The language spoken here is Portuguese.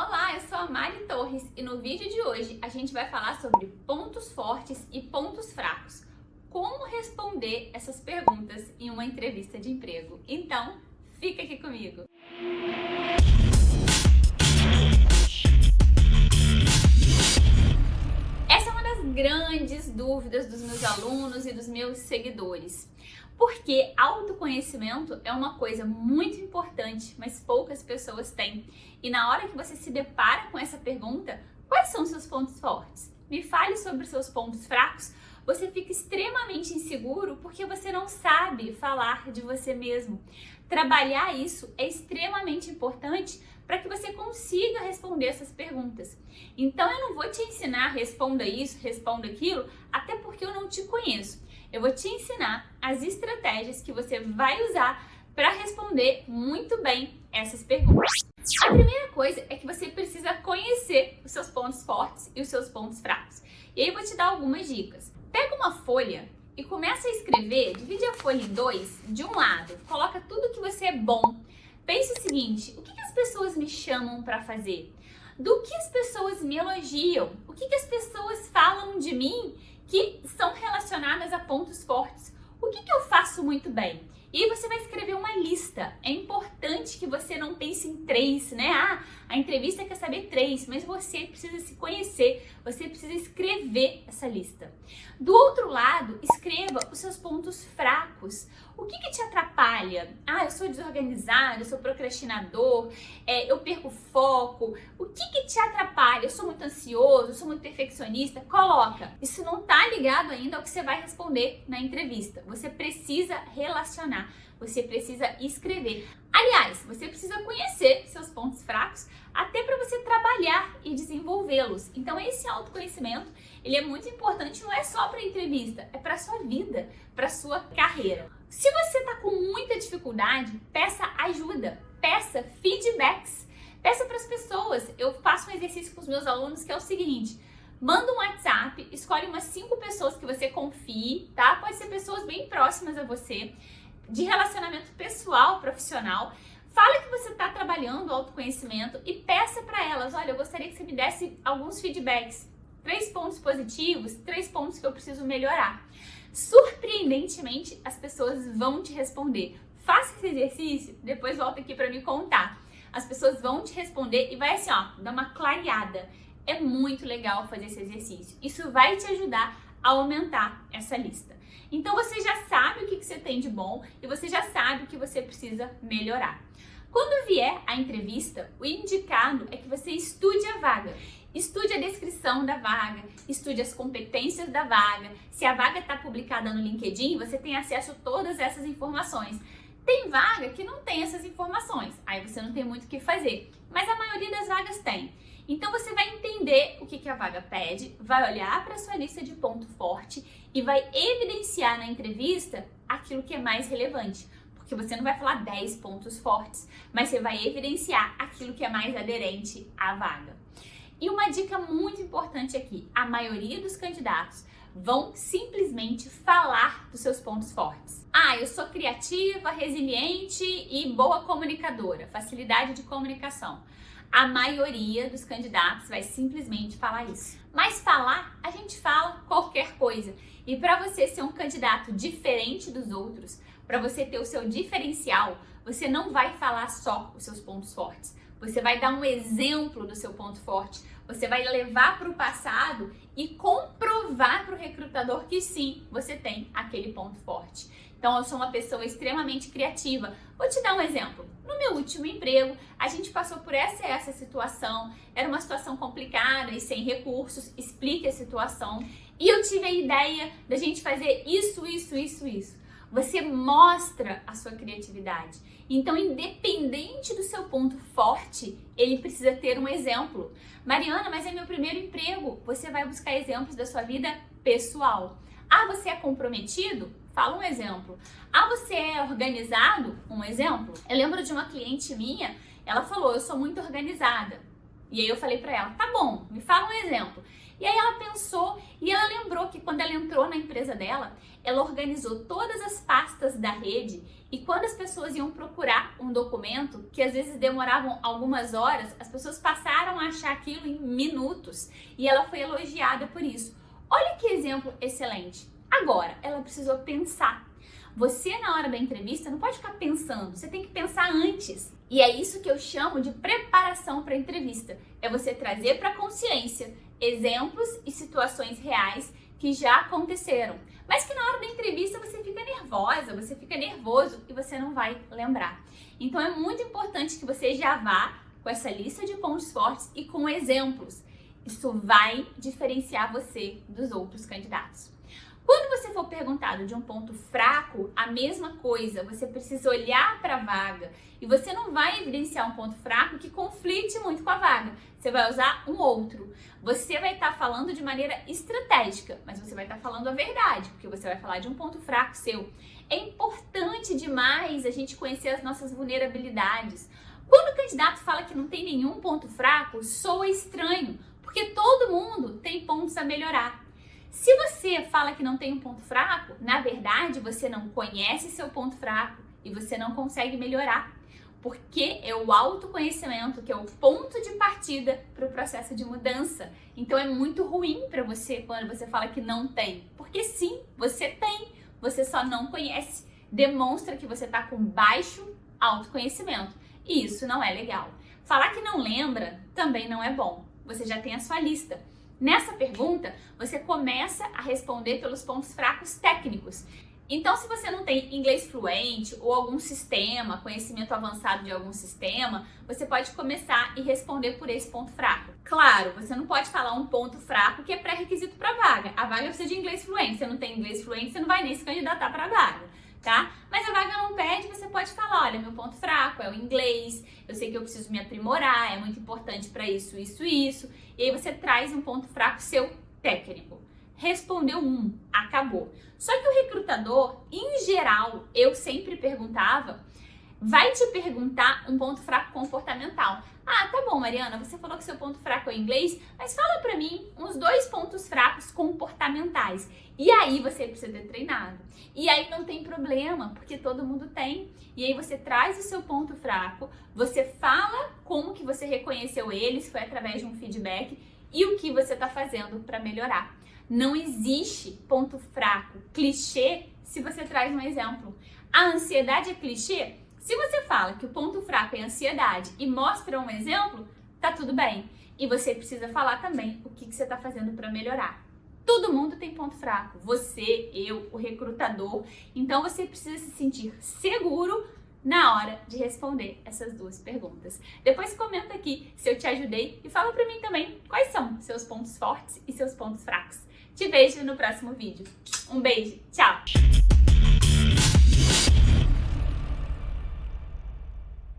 Olá, eu sou a Mari Torres e no vídeo de hoje a gente vai falar sobre pontos fortes e pontos fracos. Como responder essas perguntas em uma entrevista de emprego. Então, fica aqui comigo! Essa é uma das grandes dúvidas dos meus alunos e dos meus seguidores. Porque autoconhecimento é uma coisa muito importante, mas poucas pessoas têm. E na hora que você se depara com essa pergunta, quais são seus pontos fortes? Me fale sobre seus pontos fracos. Você fica extremamente inseguro porque você não sabe falar de você mesmo. Trabalhar isso é extremamente importante para que você consiga responder essas perguntas. Então eu não vou te ensinar responda isso, responda aquilo, até porque eu não te conheço. Eu vou te ensinar as estratégias que você vai usar para responder muito bem essas perguntas. A primeira coisa é que você precisa conhecer os seus pontos fortes e os seus pontos fracos. E aí eu vou te dar algumas dicas. Pega uma folha e começa a escrever, divide a folha em dois, de um lado, coloca tudo que você é bom. Pense o seguinte, o que as pessoas me chamam para fazer? Do que as pessoas me elogiam? O que as pessoas falam de mim que são relacionadas a pontos fortes? O que eu faço muito bem? E aí você vai escrever uma lista. É importante que você não pense em 3, né? A entrevista quer saber 3, mas você precisa se conhecer, você precisa escrever essa lista. Do outro lado, escreva os seus pontos fracos. O que te atrapalha? Eu sou desorganizado, eu sou procrastinador, eu perco foco. O que te atrapalha? Eu sou muito ansioso, eu sou muito perfeccionista. Coloca. Isso não tá ligado ainda ao que você vai responder na entrevista. Você precisa relacionar. Você precisa escrever. Aliás, você precisa conhecer seus pontos fracos até para você trabalhar e desenvolvê-los. Então esse autoconhecimento, ele é muito importante, não é só para a entrevista, é para a sua vida, para a sua carreira. Se você está com muita dificuldade, peça ajuda, peça feedbacks, peça para as pessoas. Eu faço um exercício com os meus alunos que é o seguinte: manda um WhatsApp, escolhe umas 5 pessoas que você confie, tá? Pode ser pessoas bem próximas a você, de relacionamento pessoal, profissional. Fala que você está trabalhando autoconhecimento e peça para elas: olha, eu gostaria que você me desse alguns feedbacks, 3 pontos positivos, 3 pontos que eu preciso melhorar. Surpreendentemente, as pessoas vão te responder. Faça esse exercício, depois volta aqui para me contar. As pessoas vão te responder e vai assim, dar uma clareada. É muito legal fazer esse exercício. Isso vai te ajudar a aumentar essa lista. Então você já sabe o que você tem de bom e você já sabe o que você precisa melhorar. Quando vier a entrevista, o indicado é que você estude a vaga. Estude a descrição da vaga, estude as competências da vaga. Se a vaga está publicada no LinkedIn, você tem acesso a todas essas informações. Tem vaga que não tem essas informações, aí você não tem muito o que fazer, mas a maioria das vagas tem. Então você vai entender o que a vaga pede, vai olhar para a sua lista de ponto forte e vai evidenciar na entrevista aquilo que é mais relevante. Porque você não vai falar 10 pontos fortes, mas você vai evidenciar aquilo que é mais aderente à vaga. E uma dica muito importante aqui: a maioria dos candidatos vão simplesmente falar dos seus pontos fortes. Eu sou criativa, resiliente e boa comunicadora, facilidade de comunicação. A maioria dos candidatos vai simplesmente falar isso. Mas falar, a gente fala qualquer coisa. E para você ser um candidato diferente dos outros, para você ter o seu diferencial, você não vai falar só os seus pontos fortes. Você vai dar um exemplo do seu ponto forte. Você vai levar para o passado e comprovar para o recrutador que sim, você tem aquele ponto forte. Então, eu sou uma pessoa extremamente criativa. Vou te dar um exemplo. No meu último emprego, a gente passou por essa situação. Era uma situação complicada e sem recursos. Explique a situação. E eu tive a ideia da gente fazer isso. Você mostra a sua criatividade. Então, independente do seu ponto forte, ele precisa ter um exemplo. Mariana, mas é meu primeiro emprego. Você vai buscar exemplos da sua vida pessoal. Você é comprometido? Fala um exemplo. Você é organizado? Um exemplo. Eu lembro de uma cliente minha, ela falou: eu sou muito organizada. E aí eu falei pra ela: tá bom, me fala um exemplo. E aí ela pensou e ela lembrou que quando ela entrou na empresa dela, ela organizou todas as pastas da rede e quando as pessoas iam procurar um documento, que às vezes demoravam algumas horas, as pessoas passaram a achar aquilo em minutos e ela foi elogiada por isso. Olha que exemplo excelente. Agora, ela precisou pensar. Você, na hora da entrevista, não pode ficar pensando, você tem que pensar antes. E é isso que eu chamo de preparação para a entrevista. É você trazer para a consciência exemplos e situações reais que já aconteceram, mas que na hora da entrevista você fica nervosa, você fica nervoso e você não vai lembrar. Então é muito importante que você já vá com essa lista de pontos fortes e com exemplos. Isso vai diferenciar você dos outros candidatos. Quando você for perguntado de um ponto fraco, a mesma coisa, você precisa olhar para a vaga e você não vai evidenciar um ponto fraco que conflite muito com a vaga. Você vai usar um outro. Você vai estar falando de maneira estratégica, mas você vai estar falando a verdade, porque você vai falar de um ponto fraco seu. É importante demais a gente conhecer as nossas vulnerabilidades. Quando o candidato fala que não tem nenhum ponto fraco, soa estranho, porque todo mundo tem pontos a melhorar. Se você fala que não tem um ponto fraco, na verdade você não conhece seu ponto fraco e você não consegue melhorar, porque é o autoconhecimento que é o ponto de partida para o processo de mudança. Então é muito ruim para você quando você fala que não tem, porque sim, você tem, você só não conhece. Demonstra que você está com baixo autoconhecimento e isso não é legal. Falar que não lembra também não é bom, você já tem a sua lista. Nessa pergunta, você começa a responder pelos pontos fracos técnicos. Então, se você não tem inglês fluente ou algum sistema, conhecimento avançado de algum sistema, você pode começar e responder por esse ponto fraco. Claro, você não pode falar um ponto fraco que é pré-requisito para a vaga. A vaga precisa de inglês fluente. Se você não tem inglês fluente, você não vai nem se candidatar para a vaga, tá? Mas a vaga não pede, você pode falar, olha, meu ponto fraco é o inglês, eu sei que eu preciso me aprimorar, é muito importante para isso, isso e isso. E aí você traz um ponto fraco seu técnico. Respondeu um, acabou. Só que o recrutador, em geral, eu sempre perguntava, vai te perguntar um ponto fraco comportamental. Ah, tá bom, Mariana, você falou que seu ponto fraco é o inglês, mas fala pra mim uns 2 pontos fracos comportamentais. E aí você precisa ter treinado. E aí não tem problema, porque todo mundo tem. E aí você traz o seu ponto fraco, você fala como que você reconheceu ele, se foi através de um feedback, e o que você tá fazendo para melhorar. Não existe ponto fraco, clichê, se você traz um exemplo. A ansiedade é clichê? Se você fala que o ponto fraco é ansiedade e mostra um exemplo, tá tudo bem. E você precisa falar também o que você está fazendo para melhorar. Todo mundo tem ponto fraco. Você, eu, o recrutador. Então você precisa se sentir seguro na hora de responder essas 2 perguntas. Depois comenta aqui se eu te ajudei e fala para mim também quais são seus pontos fortes e seus pontos fracos. Te vejo no próximo vídeo. Um beijo, tchau!